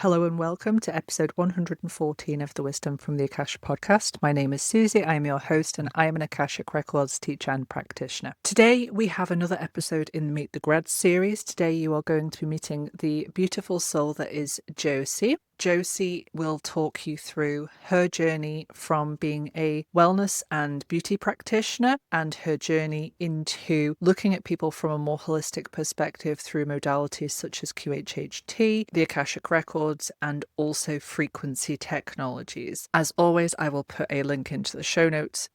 Hello and welcome to episode 114 of the Wisdom from the Akashic podcast. My name is Suzie, I am your host, and I am an Akashic Records teacher and practitioner. Today we have another episode in the Meet the Grad series. Today you are going to be meeting the beautiful soul that is Josie. Josie will talk you through her journey from being a wellness and beauty practitioner and her journey into looking at people from a more holistic perspective through modalities such as QHHT, the Akashic Records, and also frequency technologies. As always, I will put a link into the show notes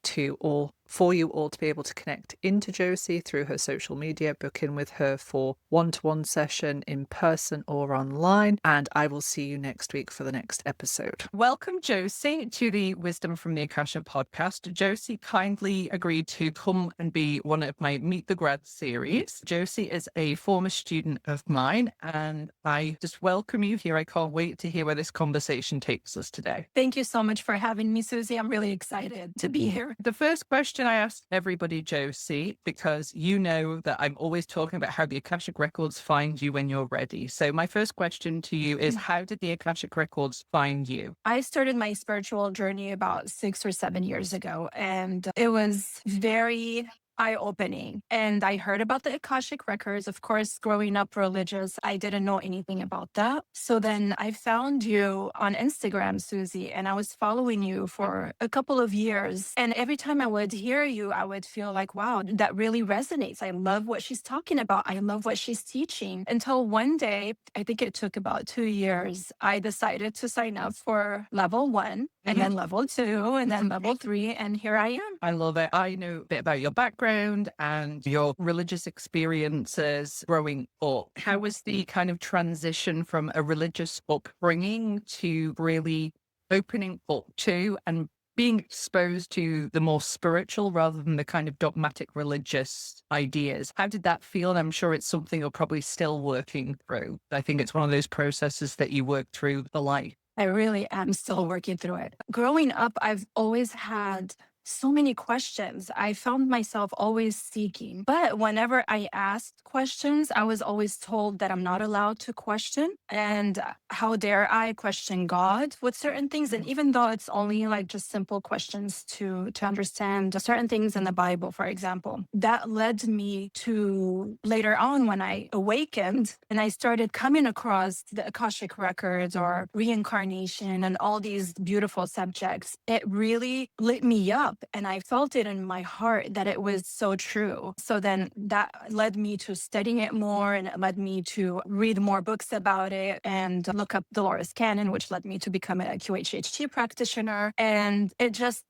for you all to be able to connect into Josie through her social media, book in with her for one-to-one session in person or online, and I will see you next week for the next episode. Welcome, Josie, to the Wisdom from the Akashic podcast. Josie kindly agreed to come and be one of my Meet the Grad series. Josie is a former student of mine, and I just welcome you here. I can't wait to hear where this conversation takes us today. Thank you so much for having me, Suzie. I'm really excited to be here. The first question I asked everybody, Josie, because you know that I'm always talking about how the Akashic Records find you when you're ready. So my first question to you is, how did the Akashic Records find you? I started my spiritual journey about 6 or 7 years ago, and it was very eye-opening. And I heard about the Akashic Records. Of course, growing up religious, I didn't know anything about that. So then I found you on Instagram, Suzie, and I was following you for a couple of years. And every time I would hear you, I would feel like, wow, that really resonates. I love what she's talking about. I love what she's teaching. Until one day, I think it took about 2 years, I decided to sign up for level 1 and then level 2 and then level 3. And here I am. I love it. I know a bit about your background and your religious experiences growing up. How was the kind of transition from a religious upbringing to really opening up to and being exposed to the more spiritual rather than the kind of dogmatic religious ideas? How did that feel? And I'm sure it's something you're probably still working through. I think it's one of those processes that you work through the life. I really am still working through it. Growing up, I've always had so many questions. I found myself always seeking. But whenever I asked questions, I was always told that I'm not allowed to question. And how dare I question God with certain things? And even though it's only like just simple questions to understand certain things in the Bible, for example, that led me to later on when I awakened and I started coming across the Akashic Records or reincarnation and all these beautiful subjects. It really lit me up. And I felt it in my heart that it was so true. So then that led me to studying it more, and it led me to read more books about it and look up Dolores canon, which led me to become a QHHT practitioner. And it just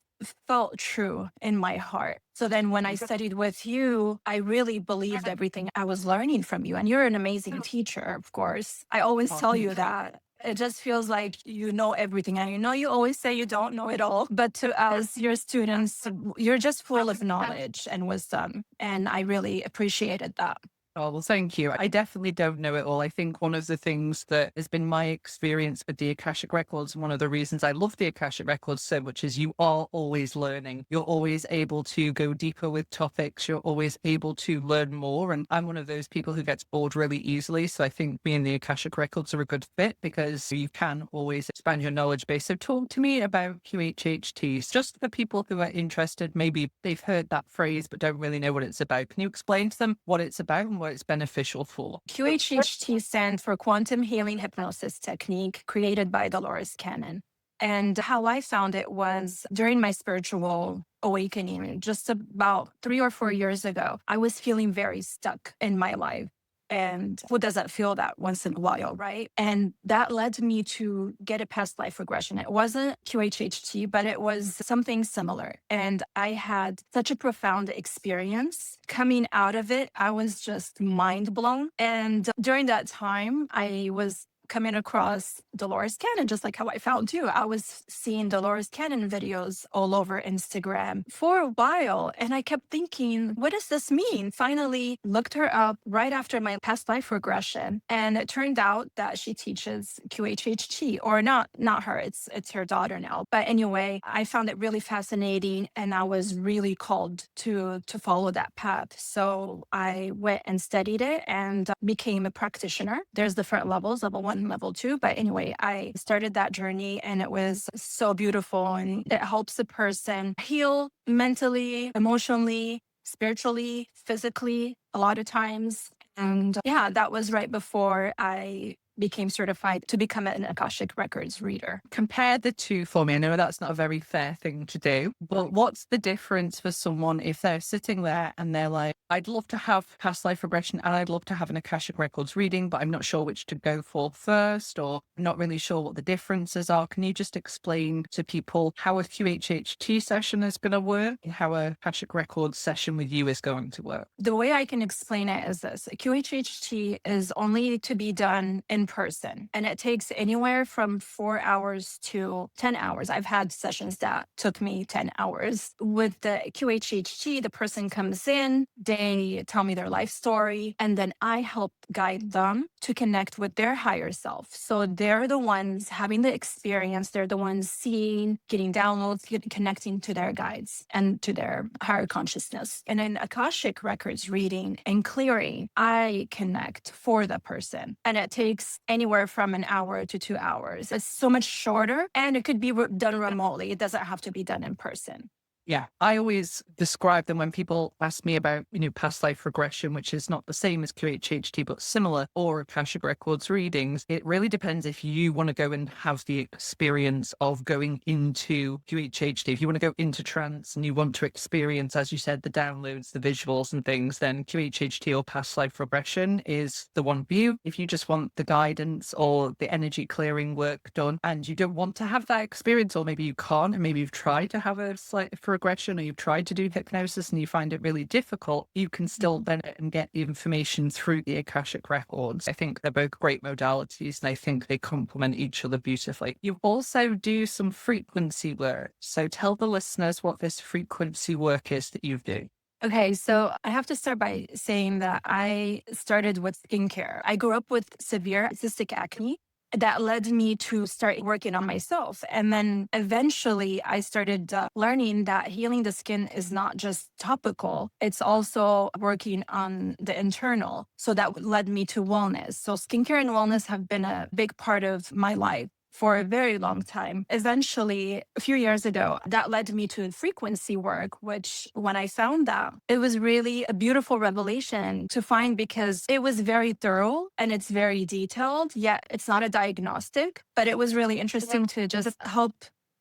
felt true in my heart. So then when I studied with you, I really believed everything I was learning from you. And you're an amazing teacher, of course. I always tell you that. It just feels like you know everything. And you always say you don't know it all. But to us, your students, you're just full of knowledge and wisdom. And I really appreciated that. Oh, well, thank you. I definitely don't know it all. I think one of the things that has been my experience with the Akashic Records, one of the reasons I love the Akashic Records so much, is you are always learning. You're always able to go deeper with topics. You're always able to learn more. And I'm one of those people who gets bored really easily. So I think me and the Akashic Records are a good fit because you can always expand your knowledge base. So talk to me about QHHTs, just for people who are interested. Maybe they've heard that phrase, but don't really know what it's about. Can you explain to them what it's about and what it's beneficial for? QHHT stands for Quantum Healing Hypnosis Technique, created by Dolores canon. And how I found it was during my spiritual awakening, just about 3 or 4 years ago. I was feeling very stuck in my life. And who doesn't feel that once in a while, right? And that led me to get a past life regression. It wasn't QHHT, but it was something similar. And I had such a profound experience. Coming out of it, I was just mind blown. And during that time, I was coming across Dolores canon, just like how I found you. I was seeing Dolores canon videos all over Instagram for a while. And I kept thinking, what does this mean? Finally looked her up right after my past life regression. And it turned out that she teaches QHHT, or not her, it's her daughter now. But anyway, I found it really fascinating. And I was really called to follow that path. So I went and studied it and became a practitioner. There's different levels, level 1, 1, level 2. But anyway, I started that journey and it was so beautiful, and it helps the person heal mentally, emotionally, spiritually, physically, a lot of times. And yeah, that was right before I became certified to become an Akashic Records reader. Compare the two for me. I know that's not a very fair thing to do, but what's the difference for someone if they're sitting there and they're like, I'd love to have past life regression and I'd love to have an Akashic Records reading, but I'm not sure which to go for first, or I'm not really sure what the differences are. Can you just explain to people how a QHHT session is going to work and how a Akashic Records session with you is going to work? The way I can explain it is this. QHHT is only to be done in person, and it takes anywhere from 4 hours to 10 hours. I've had sessions that took me 10 hours. With the QHHT, the person comes in, they tell me their life story, and then I help guide them to connect with their higher self. So they're the ones having the experience. They're the ones seeing, getting downloads, connecting to their guides and to their higher consciousness. And in Akashic Records reading and clearing, I connect for the person. And it takes anywhere from an hour to 2 hours. It's so much shorter, and it could be done remotely. It doesn't have to be done in person. Yeah, I always describe them when people ask me about, past life regression, which is not the same as QHHT, but similar, or Akashic Records readings. It really depends if you want to go and have the experience of going into QHHT. If you want to go into trance and you want to experience, as you said, the downloads, the visuals and things, then QHHT or past life regression is the one for you. If you just want the guidance or the energy clearing work done and you don't want to have that experience, or maybe you can't, and maybe you've tried to have a slight regression, or you've tried to do hypnosis and you find it really difficult, you can still benefit and get the information through the Akashic Records. I think they're both great modalities, and I think they complement each other beautifully. You also do some frequency work. So tell the listeners what this frequency work is that you do. Okay, so I have to start by saying that I started with skincare. I grew up with severe cystic acne. That led me to start working on myself. And then eventually I started learning that healing the skin is not just topical, it's also working on the internal. So that led me to wellness. So skincare and wellness have been a big part of my life for a very long time. Eventually, a few years ago, that led me to frequency work, which when I found that, it was really a beautiful revelation to find, because it was very thorough and it's very detailed, yet it's not a diagnostic, but it was really interesting to just help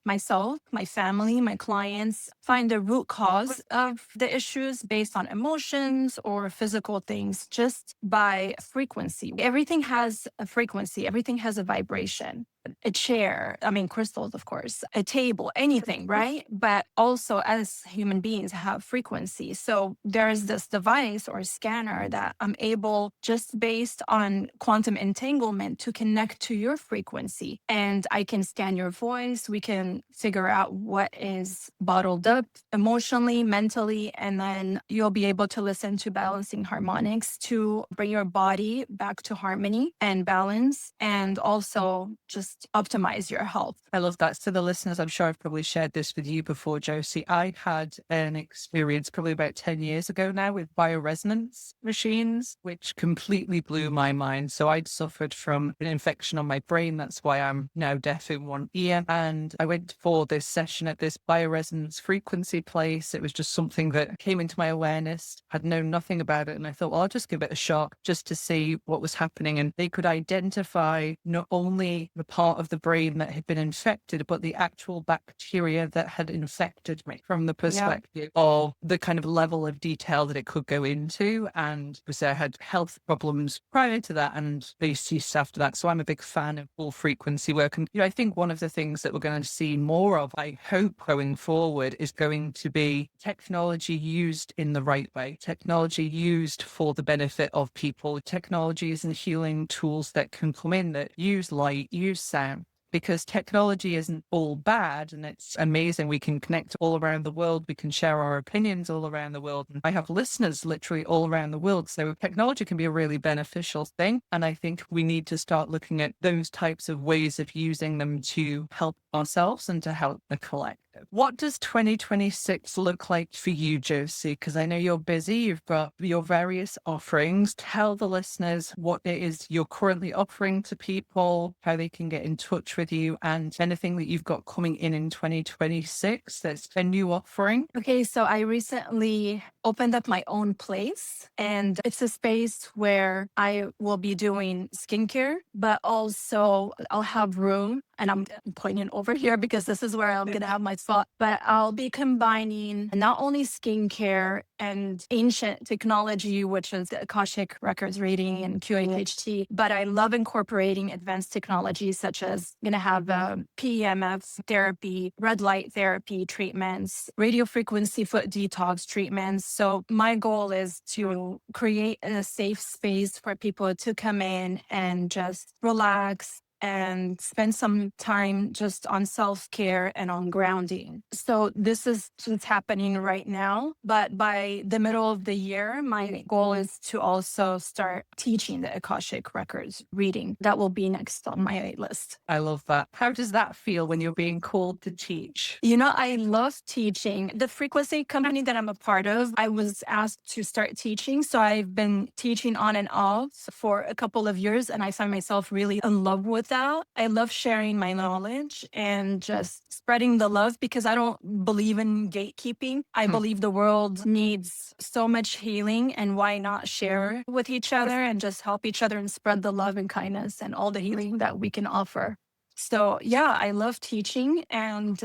myself, my family, my clients find the root cause of the issues based on emotions or physical things just by frequency. Everything has a frequency, everything has a vibration. A chair, crystals, of course, a table, anything, right? But also as human beings have frequency. So there's this device or scanner that I'm able, just based on quantum entanglement, to connect to your frequency. And I can scan your voice. We can figure out what is bottled up emotionally, mentally, and then you'll be able to listen to balancing harmonics to bring your body back to harmony and balance, and also just optimize your health. I love that. So the listeners, I'm sure I've probably shared this with you before, Josie. I had an experience probably about 10 years ago now with bioresonance machines, which completely blew my mind. So I'd suffered from an infection on my brain. That's why I'm now deaf in one ear. And I went for this session at this bioresonance frequency place. It was just something that came into my awareness. I'd known nothing about it. And I thought, well, I'll just give it a shot just to see what was happening. And they could identify not only the part of the brain that had been infected, but the actual bacteria that had infected me, from the perspective of the kind of level of detail that it could go into. And because I had health problems prior to that, and they ceased after that. So I'm a big fan of full frequency work. And I think one of the things that we're going to see more of, I hope, going forward, is going to be technology used in the right way, technology used for the benefit of people, technologies and healing tools that can come in that use light, use sound, because technology isn't all bad and it's amazing. We can connect all around the world. We can share our opinions all around the world. And I have listeners literally all around the world. So technology can be a really beneficial thing. And I think we need to start looking at those types of ways of using them to help ourselves and to help the collective. What does 2026 look like for you, Josie? Because I know you're busy. You've got your various offerings. Tell the listeners what it is you're currently offering to people, how they can get in touch with you, and anything that you've got coming in 2026 that's a new offering. Okay, so I recently opened up my own place, and it's a space where I will be doing skincare, but also I'll have room, and I'm pointing over here because this is where I'm going to have my spot, but I'll be combining not only skincare and ancient technology, which is the Akashic Records reading and QHHT, but I love incorporating advanced technologies such as going to have PEMF therapy, red light therapy treatments, radio frequency foot detox treatments. So my goal is to create a safe space for people to come in and just relax and spend some time just on self-care and on grounding. So this is what's happening right now. But by the middle of the year, my goal is to also start teaching the Akashic Records reading. That will be next on my list. I love that. How does that feel when you're being called to teach? You know, I love teaching. The frequency company that I'm a part of, I was asked to start teaching. So I've been teaching on and off for a couple of years, and I find myself really in love with that. I love sharing my knowledge and just spreading the love because I don't believe in gatekeeping. I believe the world needs so much healing, and why not share with each other and just help each other and spread the love and kindness and all the healing that we can offer. So yeah, I love teaching, and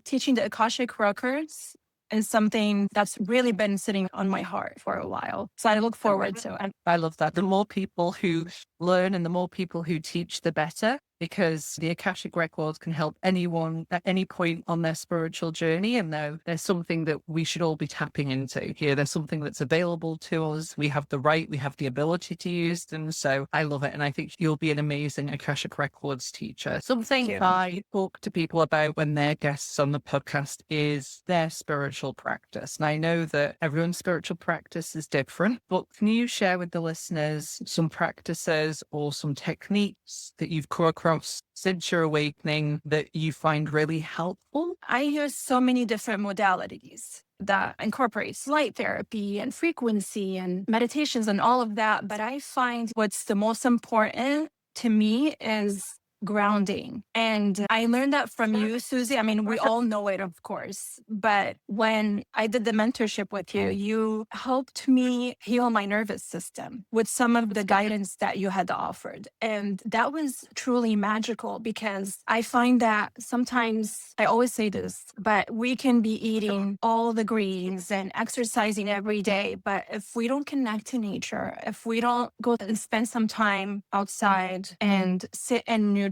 teaching the Akashic Records is something that's really been sitting on my heart for a while. So I look forward to it. I love that. The more people who learn and the more people who teach, the better, because the Akashic Records can help anyone at any point on their spiritual journey. And now there's something that we should all be tapping into here. There's something that's available to us. We have the right, we have the ability to use them. So I love it. And I think you'll be an amazing Akashic Records teacher. Something I talk to people about when they're guests on the podcast is their spiritual practice. And I know that everyone's spiritual practice is different, but can you share with the listeners some practices or some techniques that you've come across since your awakening that you find really helpful? I use so many different modalities that incorporates light therapy and frequency and meditations and all of that. But I find what's the most important to me is grounding. And I learned that from you, Suzie. I mean, we all know it, of course. But when I did the mentorship with you, you helped me heal my nervous system with some of the guidance that you had offered. And that was truly magical because I find that sometimes, I always say this, but we can be eating all the greens and exercising every day. But if we don't connect to nature, if we don't go and spend some time outside and sit in neutral,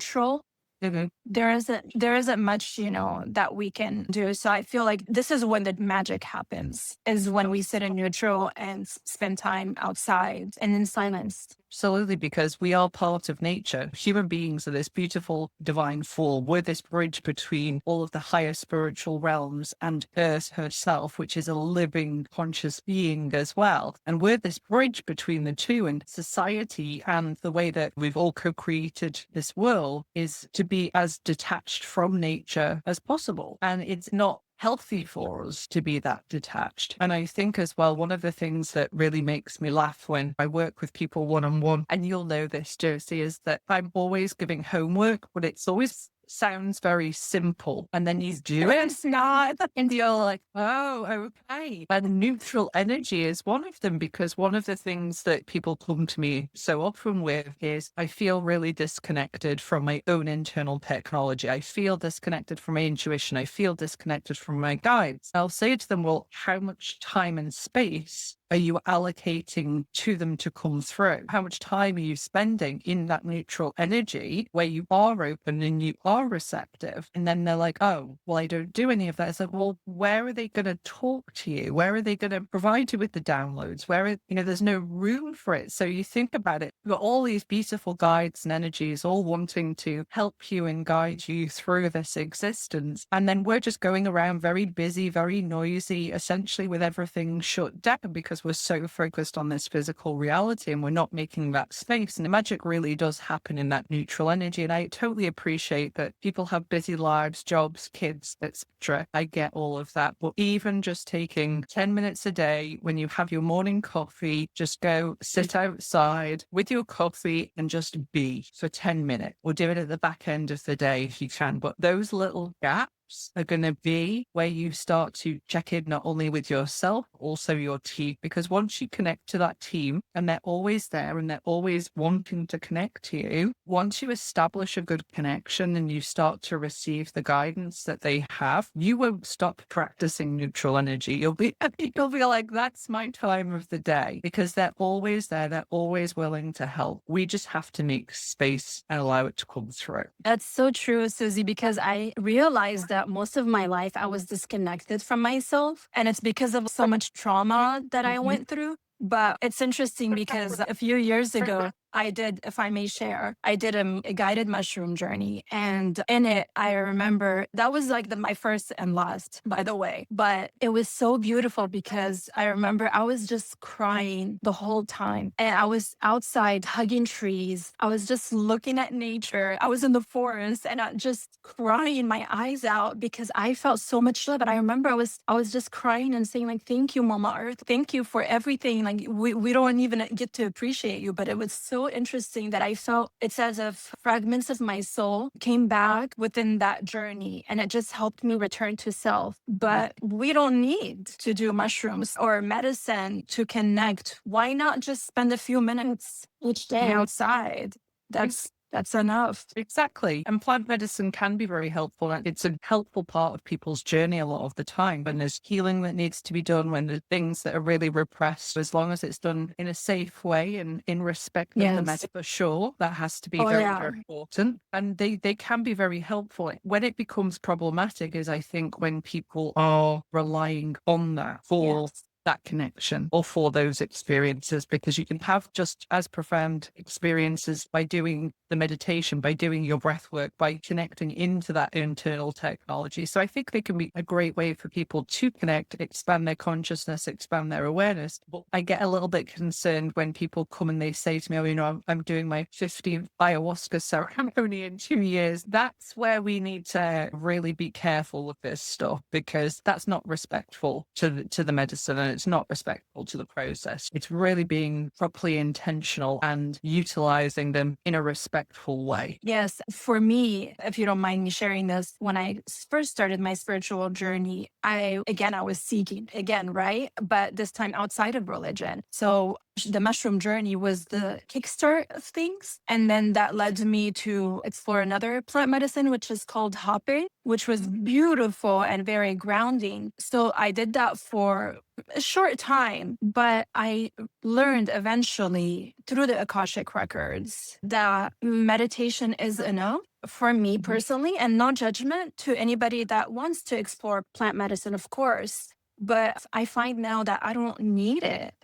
there isn't much, that we can do. So I feel like this is when the magic happens, is when we sit in neutral and spend time outside and in silence. Absolutely, because we are part of nature. Human beings are this beautiful divine form. We're this bridge between all of the higher spiritual realms and Earth herself, which is a living, conscious being as well. And we're this bridge between the two. And society and the way that we've all co-created this world is to be as detached from nature as possible. And it's not healthy for us to be that detached. And I think as well, one of the things that really makes me laugh when I work with people one-on-one, and you'll know this, Josie, is that I'm always giving homework, but it's always sounds very simple. And then you do it. It's not. And you're like, oh, okay. And neutral energy is one of them, because one of the things that people come to me so often with is I feel really disconnected from my own internal technology. I feel disconnected from my intuition. I feel disconnected from my guides. I'll say to them, well, how much time and space are you allocating to them to come through? How much time are you spending in that neutral energy where you are open and you are receptive? And then they're like, oh, well, I don't do any of that. It's like, well, where are they going to talk to you? Where are they going to provide you with the downloads? There's no room for it. So you think about it, you've got all these beautiful guides and energies all wanting to help you and guide you through this existence. And then we're just going around very busy, very noisy, essentially with everything shut down because we're so focused on this physical reality and we're not making that space. And the magic really does happen in that neutral energy. And I totally appreciate that people have busy lives, jobs, kids, etc. I get all of that. But even just taking 10 minutes a day when you have your morning coffee, just go sit outside with your coffee and just be for 10 minutes, or do it at the back end of the day if you can. But those little gaps are going to be where you start to check in not only with yourself, also your team. Because once you connect to that team and they're always there and they're always wanting to connect to you, once you establish a good connection and you start to receive the guidance that they have, you won't stop practicing neutral energy. You'll be like, that's my time of the day, because they're always there. They're always willing to help. We just have to make space and allow it to come through. That's so true, Suzie, because I realized that most of my life I was disconnected from myself. And it's because of so much trauma that I went through. But it's interesting because a few years ago, I did, if I may share, I did a guided mushroom journey. And in it, I remember that was like my first and last, by the way. But it was so beautiful because I remember I was just crying the whole time. And I was outside hugging trees. I was just looking at nature. I was in the forest and I just crying my eyes out because I felt so much love. And I remember I was just crying and saying, like, thank you, Mama Earth. Thank you for everything. Like, we don't even get to appreciate you. But it was so interesting that I felt it's as if fragments of my soul came back within that journey, and it just helped me return to self. But we don't need to do mushrooms or medicine to connect. Why not just spend a few minutes each day outside? That's enough. Exactly. And plant medicine can be very helpful. And it's a helpful part of people's journey a lot of the time. When there's healing that needs to be done, when there's things that are really repressed, as long as it's done in a safe way and in respect of the medic, for sure, that has to be very important. And they can be very helpful. When it becomes problematic is, I think, when people are relying on that for that connection or for those experiences, because you can have just as profound experiences by doing the meditation, by doing your breath work, by connecting into that internal technology. So I think they can be a great way for people to connect, expand their consciousness, expand their awareness. But I get a little bit concerned when people come and they say to me, oh, you know, I'm doing my 50th ayahuasca ceremony in 2 years. That's where we need to really be careful with this stuff, because that's not respectful to the medicine, and it's not respectful to the process. It's really being properly intentional and utilizing them in a respectful way. Yes. For me, if you don't mind me sharing this, when I first started my spiritual journey, I was seeking again, right? But this time outside of religion. So the mushroom journey was the kickstart of things. And then that led me to explore another plant medicine, which is called hopping, which was beautiful and very grounding. So I did that for a short time, but I learned eventually through the Akashic Records that meditation is enough for me personally, and no judgment to anybody that wants to explore plant medicine, of course. But I find now that I don't need it.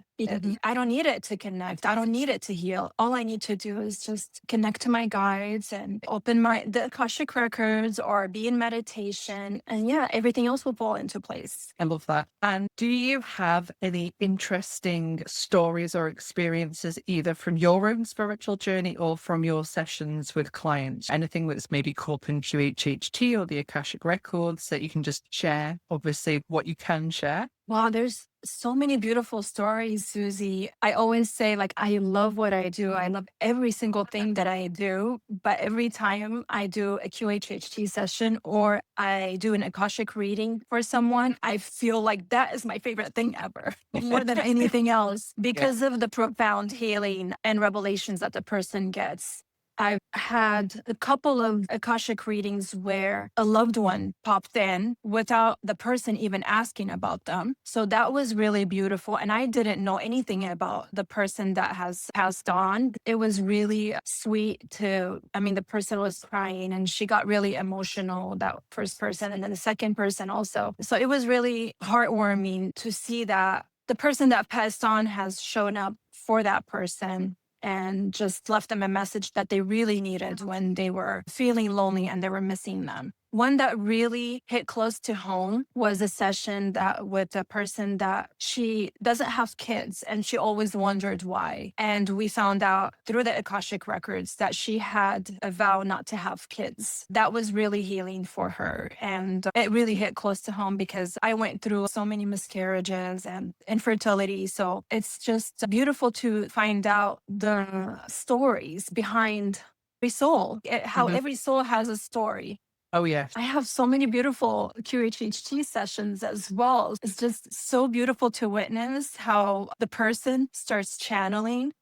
I don't need it to connect. I don't need it to heal. All I need to do is just connect to my guides and open the Akashic Records or be in meditation. And everything else will fall into place. I love that. And do you have any interesting stories or experiences, either from your own spiritual journey or from your sessions with clients? Anything that's maybe caught in QHHT or the Akashic Records that you can just share? Obviously, what you can share. Wow, there's so many beautiful stories, Suzie. I always say, like, I love what I do. I love every single thing that I do. But every time I do a QHHT session or I do an Akashic reading for someone, I feel like that is my favorite thing ever, more than anything else, because of the profound healing and revelations that the person gets. I've had a couple of Akashic readings where a loved one popped in without the person even asking about them. So that was really beautiful. And I didn't know anything about the person that has passed on. It was really sweet the person was crying and she got really emotional, that first person, and then the second person also. So it was really heartwarming to see that the person that passed on has shown up for that person and just left them a message that they really needed when they were feeling lonely and they were missing them. One that really hit close to home was a session that with a person that she doesn't have kids and she always wondered why. And we found out through the Akashic records that she had a vow not to have kids. That was really healing for her. And it really hit close to home because I went through so many miscarriages and infertility. So it's just beautiful to find out the stories behind every soul, how Mhm. every soul has a story. Oh, yes. I have so many beautiful QHHT sessions as well. It's just so beautiful to witness how the person starts channeling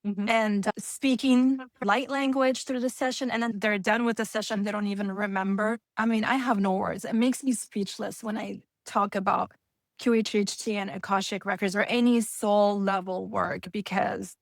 Mhm. and speaking light language through the session. And then they're done with the session. They don't even remember. I mean, I have no words. It makes me speechless when I talk about QHHT and Akashic Records or any soul level work because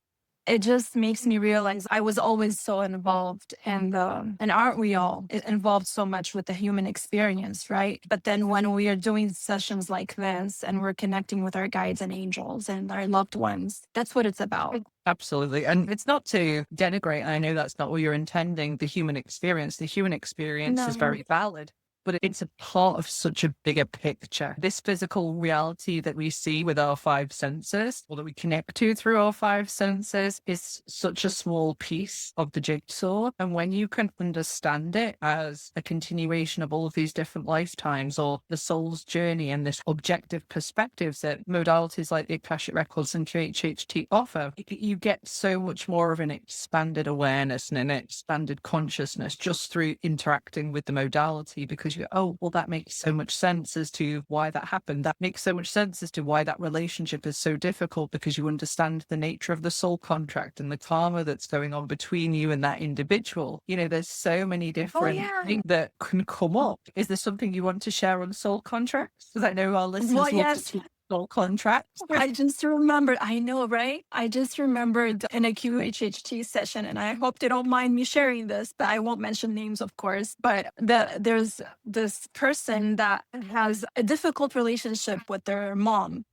it just makes me realize I was always so involved and aren't we all involved so much with the human experience, right? But then when we are doing sessions like this and we're connecting with our guides and angels and our loved ones, that's what it's about. Absolutely. And it's not to denigrate. I know that's not what you're intending, the human experience. The human experience is No. very valid, but it's a part of such a bigger picture. This physical reality that we see with our five senses, or that we connect to through our five senses, is such a small piece of the jigsaw. And when you can understand it as a continuation of all of these different lifetimes or the soul's journey and this objective perspectives that modalities like the Akashic Records and QHHT offer, you get so much more of an expanded awareness and an expanded consciousness just through interacting with the modality, because you go, oh, well, that makes so much sense as to why that happened. That makes so much sense as to why that relationship is so difficult, because you understand the nature of the soul contract and the karma that's going on between you and that individual. You know, there's so many different things that can come up. Is there something you want to share on soul contracts? Because I know our listeners Well, love yes. to talk soul contracts. I just remembered, I know, right? I just remembered in a QHHT session, and I hope they don't mind me sharing this, but I won't mention names, of course. But there's this person that has a difficult relationship with their mom.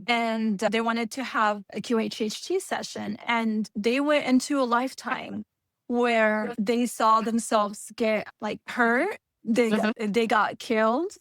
And they wanted to have a QHHT session, and they went into a lifetime where they saw themselves get like hurt. They got killed.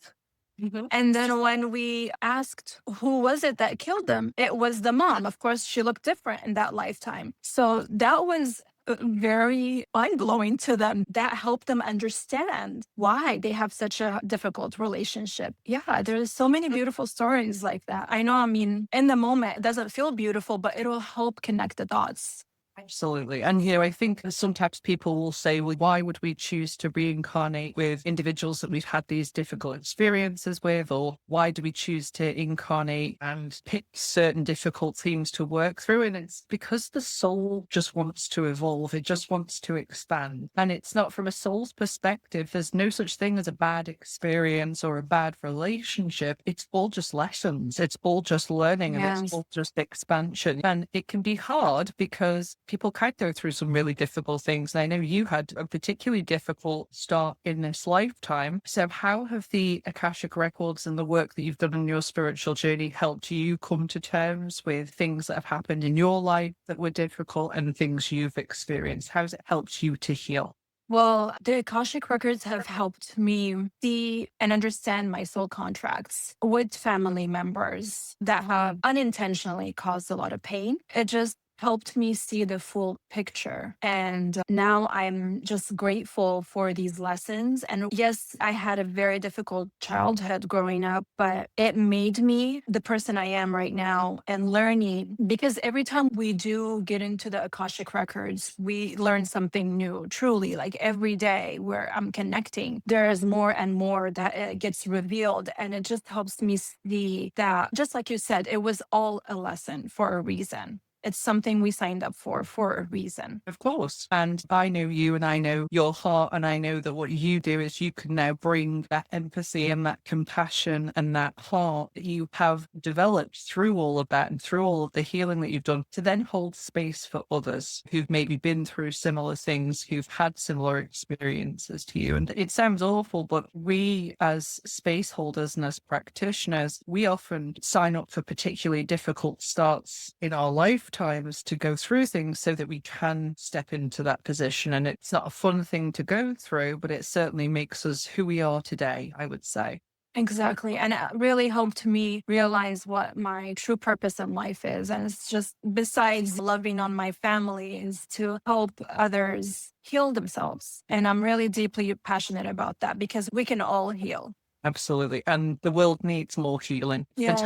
And then when we asked who was it that killed them, it was the mom. Of course, she looked different in that lifetime. So that was very mind-blowing to them. That helped them understand why they have such a difficult relationship. Yeah, there's so many beautiful stories like that. I know, I mean, in the moment, it doesn't feel beautiful, but it'll help connect the dots. Absolutely. And, you know, I think sometimes people will say, well, why would we choose to reincarnate with individuals that we've had these difficult experiences with? Or why do we choose to incarnate and pick certain difficult themes to work through? And it's because the soul just wants to evolve. It just wants to expand. And it's not, from a soul's perspective, there's no such thing as a bad experience or a bad relationship. It's all just lessons. It's all just learning, and it's all just expansion. And it can be hard because people can go through some really difficult things. And I know you had a particularly difficult start in this lifetime. So how have the Akashic Records and the work that you've done in your spiritual journey helped you come to terms with things that have happened in your life that were difficult and things you've experienced? How's it helped you to heal? Well, the Akashic Records have helped me see and understand my soul contracts with family members that have unintentionally caused a lot of pain. It just helped me see the full picture. And now I'm just grateful for these lessons. And yes, I had a very difficult childhood growing up, but it made me the person I am right now, and learning, because every time we do get into the Akashic Records, we learn something new, truly, like every day where I'm connecting, there's more and more that gets revealed. And it just helps me see that, just like you said, it was all a lesson for a reason. It's something we signed up for a reason. Of course. And I know you, and I know your heart, and I know that what you do is you can now bring that empathy and that compassion and that heart that you have developed through all of that and through all of the healing that you've done to then hold space for others who've maybe been through similar things, who've had similar experiences to you. And it sounds awful, but we as space holders and as practitioners, we often sign up for particularly difficult starts in our life lifetimes to go through things so that we can step into that position. And it's not a fun thing to go through, but it certainly makes us who we are today, I would say. Exactly. And it really helped me realize what my true purpose in life is. And it's just, besides loving on my family, is to help others heal themselves. And I'm really deeply passionate about that because we can all heal. Absolutely. And the world needs more healing. Yes.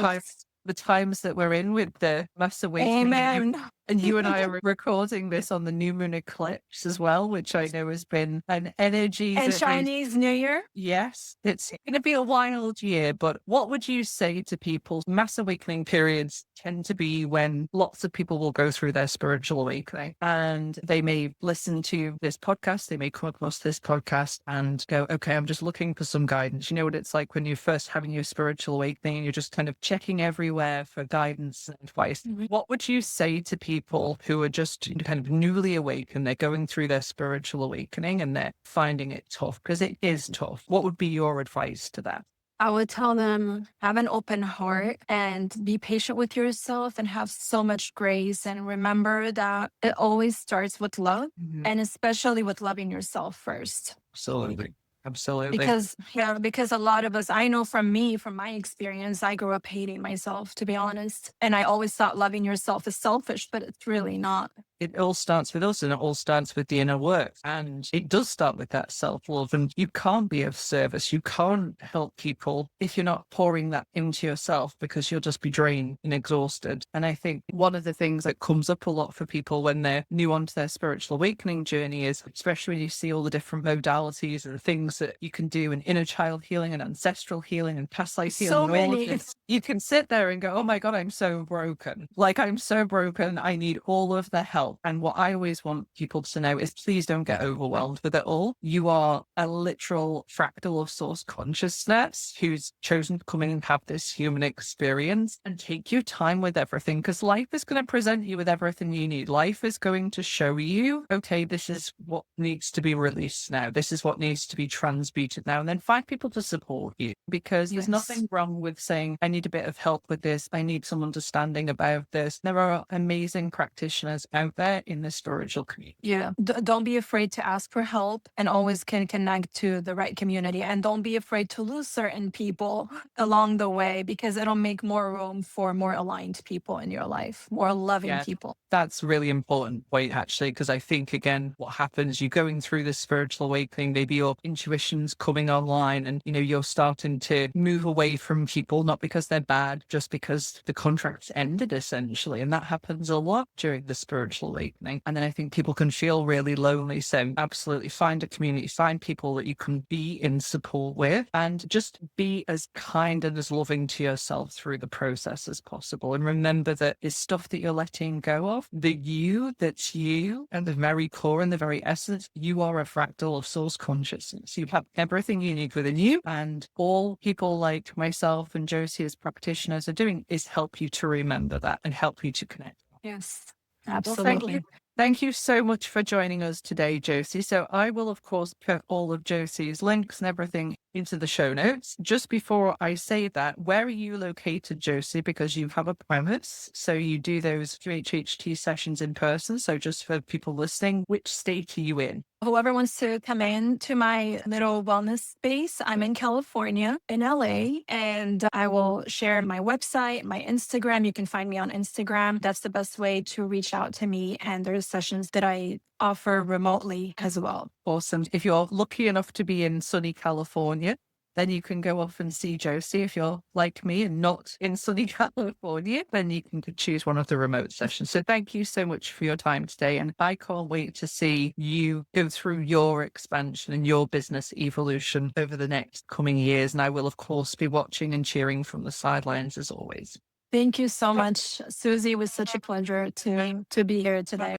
The times that we're in with the mass awakening. Amen. And you and I are recording this on the new moon eclipse as well, which I know has been an energy. And Chinese New Year. Yes, it's going to be a wild year. But what would you say to people? Mass awakening periods tend to be when lots of people will go through their spiritual awakening, and they may listen to this podcast. They may come across this podcast and go, okay, I'm just looking for some guidance. You know what it's like when you're first having your spiritual awakening and you're just kind of checking everywhere for guidance and advice. Mm-hmm. What would you say to people who are just kind of newly awake and they're going through their spiritual awakening and they're finding it tough? Because it is tough. What would be your advice to that? I would tell them, have an open heart and be patient with yourself and have so much grace. And remember that it always starts with love, and especially with loving yourself first. Absolutely. Absolutely. Because a lot of us, I know from my experience, I grew up hating myself, to be honest. And I always thought loving yourself is selfish, but it's really not. It all starts with us, and it all starts with the inner work. And it does start with that self-love. And you can't be of service. You can't help people if you're not pouring that into yourself, because you'll just be drained and exhausted. And I think one of the things that comes up a lot for people when they're new onto their spiritual awakening journey is, especially when you see all the different modalities and things that you can do in inner child healing and ancestral healing and past life healing. So many. You can sit there and go, oh my God, I'm so broken. Like, I'm so broken. I need all of the help. And what I always want people to know is, please don't get overwhelmed with it all. You are a literal fractal of source consciousness who's chosen to come in and have this human experience, and take your time with everything, because life is going to present you with everything you need. Life is going to show you, okay, this is what needs to be released now. This is what needs to be transmuted now. And then find people to support you, because there's nothing wrong with saying, I need a bit of help with this. I need some understanding about this. There are amazing practitioners out there in the spiritual community. Yeah. Don't be afraid to ask for help, and always can connect to the right community. And don't be afraid to lose certain people along the way, because it'll make more room for more aligned people in your life, more loving people. That's really important point, actually, because I think, again, what happens, you're going through this spiritual awakening, maybe your intuition's coming online, and, you know, you're starting to move away from people, not because they're bad, just because the contract's ended, essentially. And that happens a lot during the spiritual awakening. And then I think people can feel really lonely. So absolutely find a community, find people that you can be in support with, and just be as kind and as loving to yourself through the process as possible. And remember that it's stuff that you're letting go of, that's you, and the very core and the very essence, you are a fractal of source consciousness. You have everything you need within you, and all people like myself and Josie as practitioners are doing is help you to remember that and help you to connect. Yes, Well, absolutely. thank you so much for joining us today, Josie. So I will, of course, put all of Josie's links and everything into the show notes. Just before I say that, where are you located, Josie? Because you have a premise, so you do those QHHT sessions in person. So just for people listening, which state are you in? Whoever wants to come in to my little wellness space, I'm in California, in LA, and I will share my website, my Instagram. You can find me on Instagram. That's the best way to reach out to me. And there's sessions that I offer remotely as well. Awesome. If you're lucky enough to be in sunny California, then you can go off and see Josie. If you're like me and not in sunny California, then you can choose one of the remote sessions. So thank you so much for your time today. And I can't wait to see you go through your expansion and your business evolution over the next coming years. And I will, of course, be watching and cheering from the sidelines as always. Thank you so much, Suzie. It was such a pleasure to be here today.